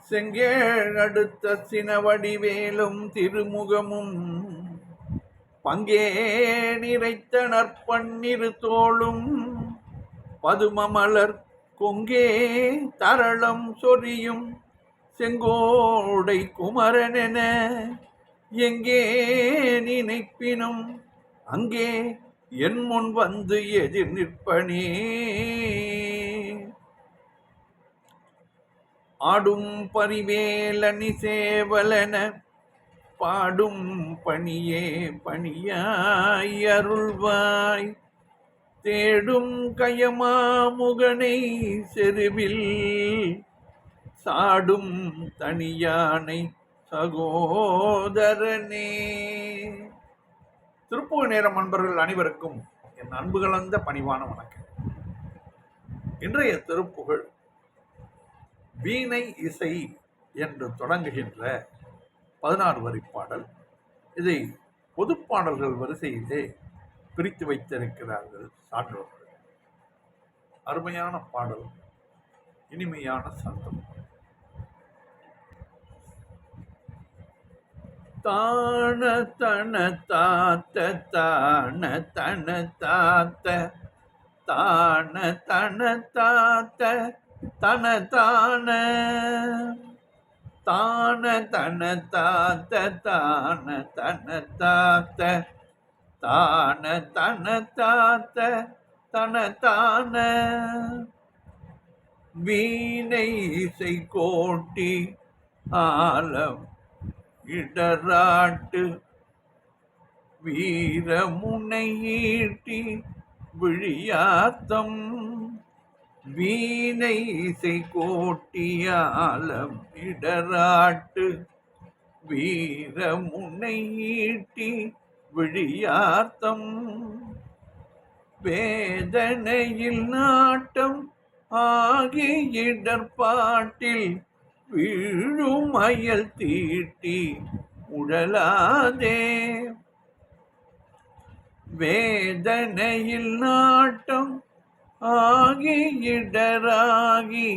செங்கேழ் அடுத்த சினவடிவேலும் திருமுகமும் பங்கே நிறைத்த நற்பன்னிரு தோளும் பதுமமலர் கொங்கே தரளம் சொரியும் செங்கோடை குமரனென எங்கே நினைப்பினும் அங்கே என் முன் வந்து எதிர் நிற்பனே. ஆடும் பரிவேலனி சேவலன பாடும் பணியே பணியாய் அருள்வாய் தேடும் கயமாமுகனை செருவில் சாடும் தனியானை சகோதரனே. திருப்புகழ் நேரம் அன்பர்கள் அனைவருக்கும் என் அன்பு கலந்த பணிவான வணக்கம். இன்றைய திருப்புகழ் வீணை இசை என்று தொடங்குகின்ற 16 வரி பாடல். இதை பொதுப்பாடல்கள் வரிசையிலே பிரித்து வைத்திருக்கிறார்கள் சான்றோர்கள். அருமையான பாடல், இனிமையான சந்தம். தான தன தாத்த தான தன தாத்த தான தன தாத்த தன தான தான தன தாத்த தான தன தாத்த தான தன தாத்த தன தான வீணை இசை கோட்டி ஆலம் இடராட்டு வீரமுனை ஈட்டி விழியாத்தம் வீணை இசை கோட்டியாலம் இடராட்டு வீரமுனை ஈட்டி விழியாத்தம் வேதனையில் நாட்டம் ஆகி இடர்பாட்டில் வீழும் அயல் தீட்டி உடலாதே. வேதனையில் நாட்டம் ஆகி இடராகி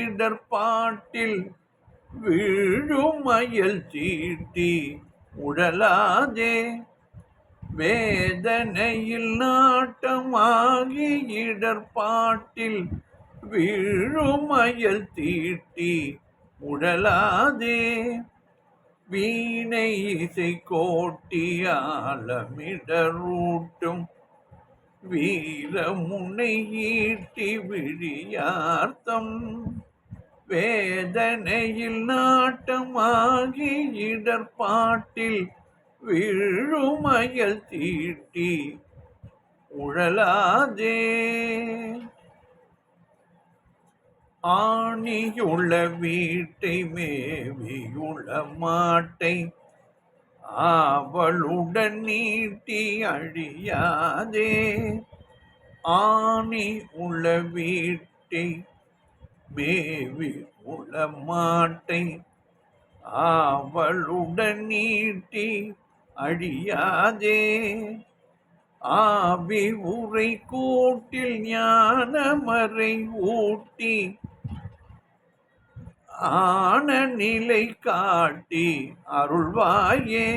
இடர்பாட்டில் வீழும் அயல் தீட்டி உடலாதே. வேதனையில் நாட்டம் ஆகி இடர்பாட்டில் வீழும் அயல் தீட்டி உடலாதே. வீணை இசை கோட்டியாலமிடரூட்டும் வீரமுனை ஈட்டி விழியார்த்தம் வேதனையில் நாட்டம் ஆகி இடர்பாட்டில் வீழும் அயல் தீட்டி உழலாதே. ஆணியுள்ள வீட்டை மேவியுள்ள மாட்டை அவளுடன் நீட்டி அழியாதே. ஆணி உள்ள வீட்டை மேவி உள்ள மாட்டை அவளுடன் நீட்டி அழியாதே. ஆவி உரை கூட்டில் ஞானமறை ஊட்டி ஆன நிலை காட்டி அருள்வாயே.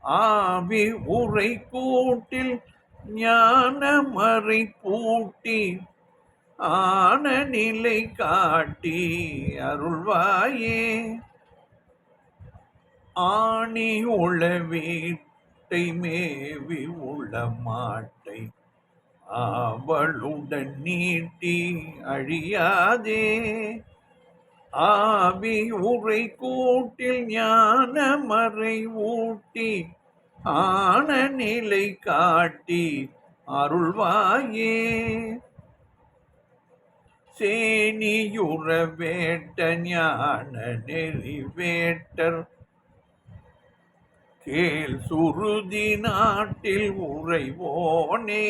ஆவி உரை கூட்டில் ஞானமறை பூட்டி ஆன நிலை காட்டி அருள்வாயே. ஆணி உளவே மேவி உள்ள மாட்டை அவளுடன் நீட்டி அழியாதே. ஆவி உரை கூட்டில் ஞானமறை ஊட்டி ஆன நிலை காட்டி அருள்வாயே. சேனியுற வேட்ட ஞான நெறி வேட்டர் கேள் சுருதி நாட்டில் உறைவோனே.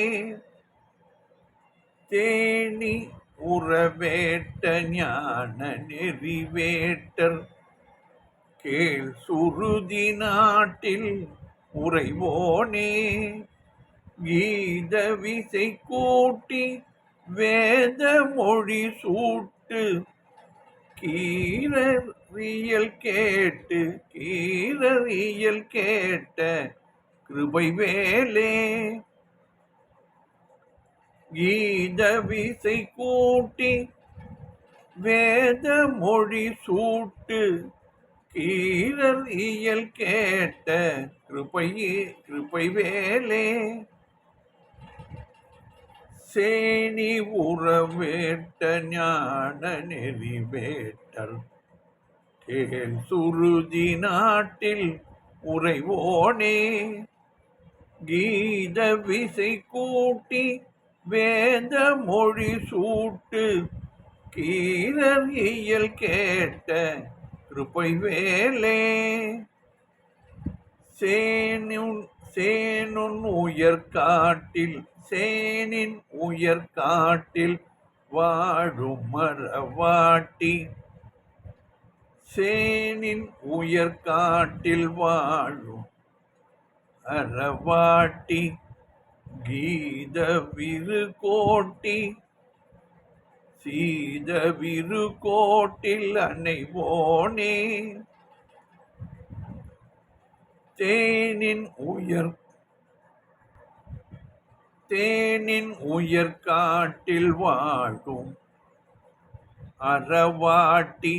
தேனி உறவேட்ட ஞான நெறி வேட்டர் கேள் சுருதி நாட்டில் உறைவோனே. கீத விசை கூட்டி வேத மொழி சூட்டு கீரறியல் கேட்ட கிருபை வேலே கீத விசை கூட்டி வேத மொழி சூட்டு கீரறியல் கேட்ட கிருபை வேலே சேனி உறவேட்ட ஞான நெறி வேட்டல் கேள் சுருதி நாட்டில் உறைவோனே கீத விசை கூட்டி வேத மொழி சூட்டு கீரறியல் கேட்ட கிருபை வேலே சேனின் உயர்காட்டில் வாழும் மரவாட்டி சேனின் உயர்காட்டில் வாழும் அறவாட்டி கீத விருகோட்டி சீத விருகோட்டில் அணைவோனே தேனின் உயர்காட்டில் வாழும் அறவாட்டி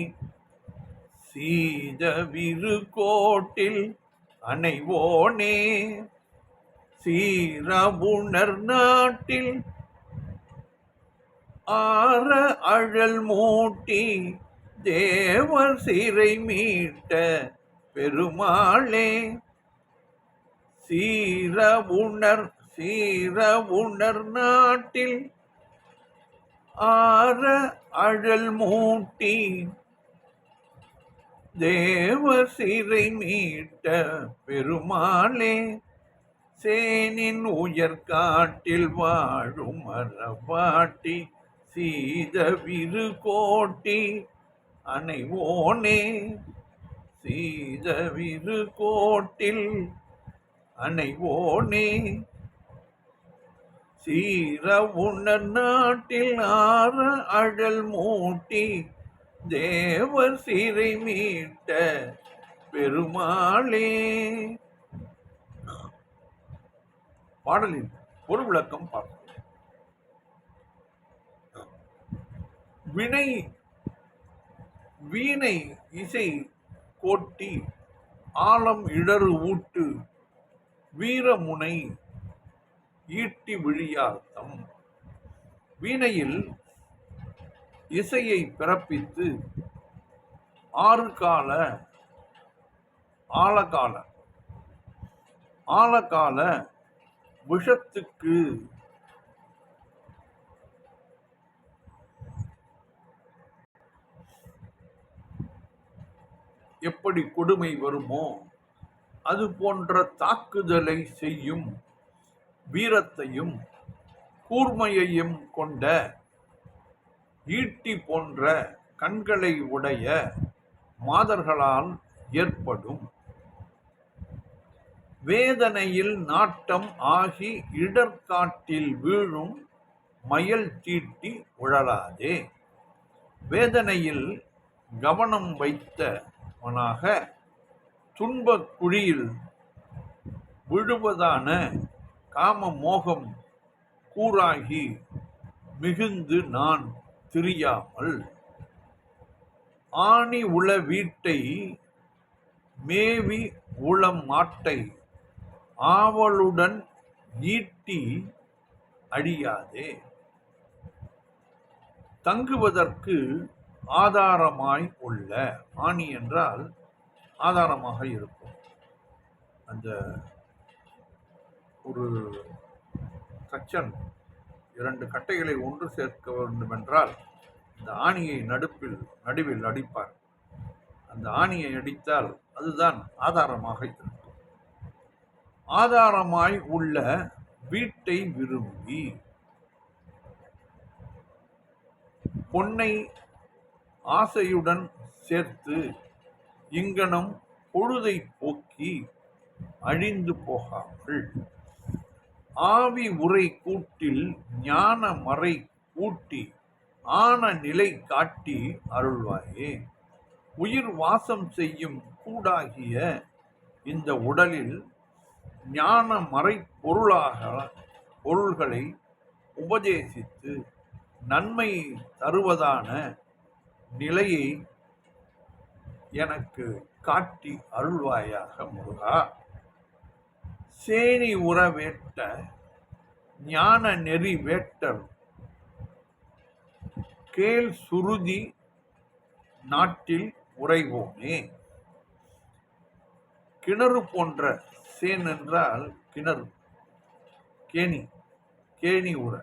சீத விருகோட்டில் அணைவோனே சீரவுணர் நாட்டில் ஆற அழல் மூட்டி தேவர் சிறை மீட்ட பெருமாளே சீரவுணர் நாட்டில் ஆற அழல் மூட்டி தேவர் சிறை மீட்ட பெருமாளே சேனின் உயர்காட்டில் வாழும் மரவாட்டி சீத விருகோட்டி அணைவோனே சீத விருகோட்டில் அணைவோனே சீரவுணர் நாட்டில் ஆற அழல் மூட்டி தேவர் சிறை மீட்ட பெருமாளே. பாடலின் பொருள் விளக்கம் பார்ப்போம். வீணை இசை கோட்டி ஆலம் இடறு ஊட்டு வீரமுனை ஈட்டி விழியார்த்தம். வீணையில் இசையை பிறப்பித்து ஆழகால விஷத்துக்கு எப்படி கொடுமை வருமோ அது போன்ற தாக்குதலை செய்யும் வீரத்தையும் கூர்மையையும் கொண்ட ஈட்டி போன்ற கண்களை உடைய மாதர்களால் ஏற்படும் வேதனையில் நாட்டம் ஆகி இடர்காட்டில் வீழும் மயல் தீட்டி உழலாதே. வேதனையில் கவனம் வைத்தவனாக துன்பக் குழியில் விழுவதான காம மோகம் கூறாகி மிகுந்து நான் திரியாமல் ஆணி உள வீட்டை மேவி உளம் மாட்டை ஆவலுடன் ஈட்டி அழியாதே. தங்குவதற்கு ஆதாரமாய் உள்ள ஆணி என்றால் ஆதாரமாக இருக்கும். அந்த ஒரு தச்சன் 2 கட்டைகளை ஒன்று சேர்க்க வேண்டும் என்றால் இந்த ஆணியை நடுவில் அடிப்பார். அந்த ஆணியை அடித்தால் அதுதான் ஆதாரமாக இருக்கும். ஆதாரமாய் உள்ள வீட்டை விரும்பி பொன்னை ஆசையுடன் சேர்த்து இங்கனம் பொழுதை போக்கி அழிந்து போகாமல் ஆவி உரை கூட்டில் ஞான மறை ஊட்டி ஆன நிலை காட்டி அருள்வாயே. உயிர் வாசம் செய்யும் கூடாகிய இந்த உடலில் ஞான மறை பொருள்களை உபதேசித்து நன்மை தருவதான நிலையை எனக்கு காட்டி அருள்வாயாக முருகா. சேனி உற வேட்ட ஞான நெறி வேட்டர் கேள் சுருதி நாட்டில் உறைவோனே. கிணறு போன்ற, சேன் என்றால் கிணறு, கேணி, கேணி உற,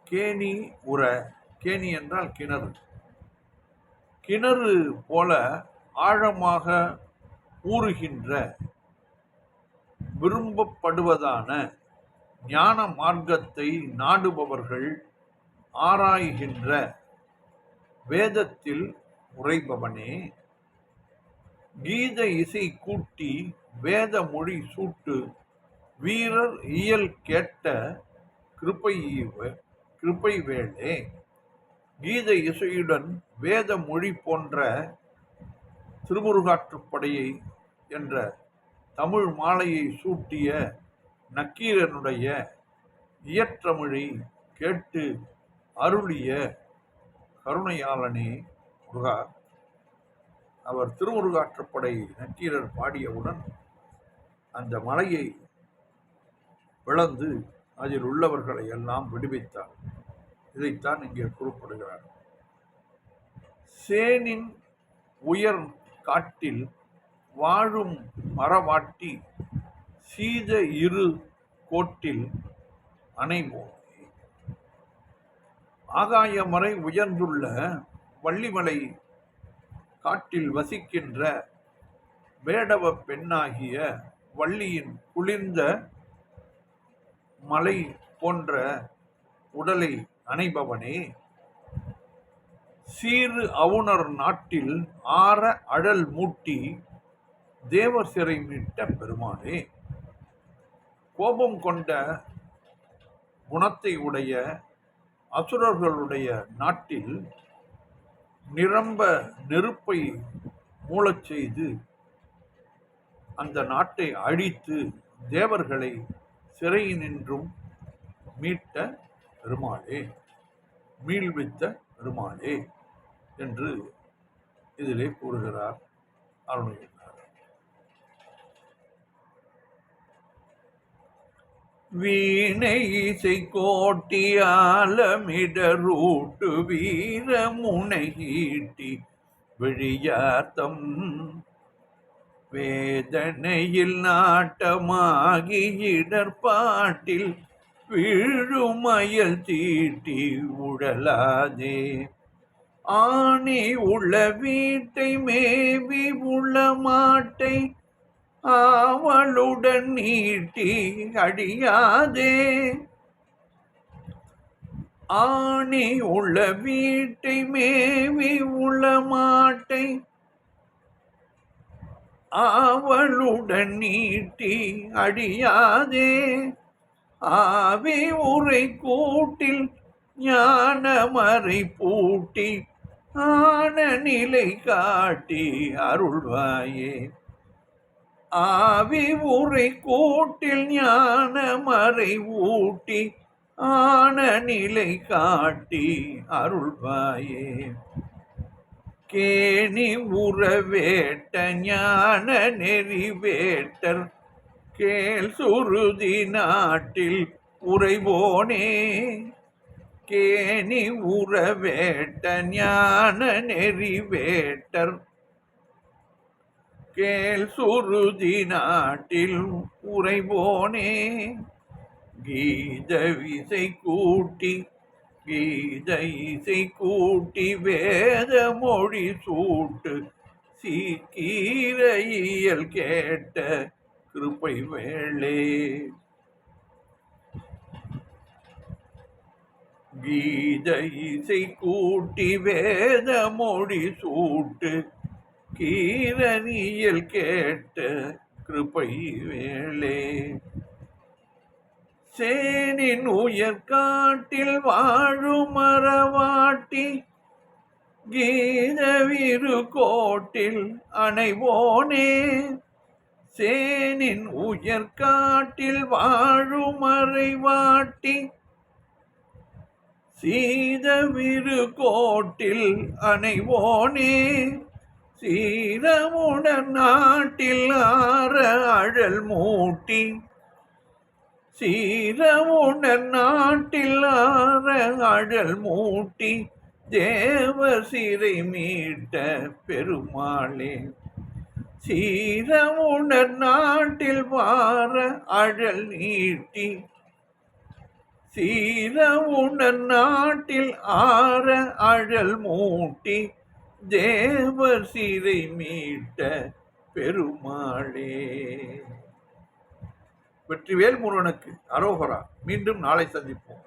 கேணி உற, கேணி என்றால் கிணறு, கிணறு போல ஆழமாக ஊறுகின்ற விரும்பப்படுவதான ஞான மார்க்கத்தை நாடுபவர்கள் ஆராய்கின்ற வேதத்தில் உரைபவனே. கீத இசை கூட்டி வேத மொழி சூட்டு வீரர் இயல் கேட்ட கிருப்பை வேளே. கீத இசையுடன் வேத மொழி போன்ற திருமுருகாற்றுப்படையை என்ற தமிழ் மாலையை சூட்டிய நக்கீரனுடைய இயற்றமிழை கேட்டு அருளிய கருணையாளனே முருகா. அவர் திருமுருகாற்றுப்படை நக்கீரர் பாடியவுடன் அந்த மலையை பிளந்து அதில் உள்ளவர்களை எல்லாம் விடுவித்தார். இதைத்தான் இங்கே குறிப்பிடுகிறார். சேனின் உயர் காட்டில் வாழும் மரவாட்டி சீத இரு கோட்டில் அணைவோம். ஆகாயமறை உயர்ந்துள்ள வள்ளிமலை காட்டில் வசிக்கின்ற வேடவ பெண்ணாகிய வள்ளியின் குளிர்ந்த மலை போன்ற உடலை அணைபவனே. சீறு அவுணர் நாட்டில் ஆற அழல் மூட்டி தேவர் சிறை மீட்ட பெருமானே. கோபம் கொண்ட குணத்தை உடைய அசுரர்களுடைய நாட்டில் நிரம்ப நெருப்பை மூளச் செய்து அந்த நாட்டை அழித்து தேவர்களை சிறையினின்றும் மீட்ட பெருமாளே, மீள்வித்த பெருமாளே என்று இதிலே கூறுகிறார் அருணகிரிநாதர். வீணை இசை கோட்டியாலமிடரூட்டு வீர முனையீட்டி விழியாத்தம் வேதனையில் நாட்டமாகி இடர்பாட்டில் வீழுமயல் தீட்டி உழலாதே. ஆணி உள்ள வீட்டை மேவி உள்ள மாட்டை அவளுடன் நீட்டி அடியாதே. ஆணி உள்ள வீட்டை மேவி உள்ள மாட்டை அவளுடன் நீட்டி அடியாதே. ஆவி உரை கூட்டில் ஞானமறை பூட்டி ஆன நிலை காட்டி அருள்வாயே. ஆவி உரை கூட்டில் ஞானமறை ஊட்டி ஆன நிலை காட்டி அருள்வாயே. கேணி உறவேட்ட ஞான நெறி வேட்டர் கேள் சுருதி நாட்டில் உறைவோனே. கேணி உறவேட்ட ஞான நெறி வேட்டர் கேள் சுருதி நாட்டில் உறைவோனே. கீத இசை கூட்டி வேத மொழி சூட்டு சீக்கிரையில் கேட்ட கிருப்பை வேளே. கீத இசை கூட்டி வேத மொழி சூட்டு கீரனியில் கேட்ட கிருப்பை வேளே. சேனின் உயர்காட்டில் வாழும் மரவாட்டி கீதவிரு கோட்டில் அணைவோனே. சேனின் உயர்காட்டில் வாழும் மறைவாட்டி சீதவிரு கோட்டில் அணைவோனே. சீரமுடன் நாட்டில் ஆற அழல் மூட்டி சீரமுடன் நாட்டில் ஆற அழல் மூட்டி தேவ சிறை மீட்ட பெருமாளே. சீரமுடன் நாட்டில் வார அழல் நீட்டி சீரமுடன் நாட்டில் ஆற அழல் மூட்டி தேவர் சிறை மீட்ட பெருமாளே. வெற்றிவேல் முருகனுக்கு அரோகரா. மீண்டும் நாளை சந்திப்போம்.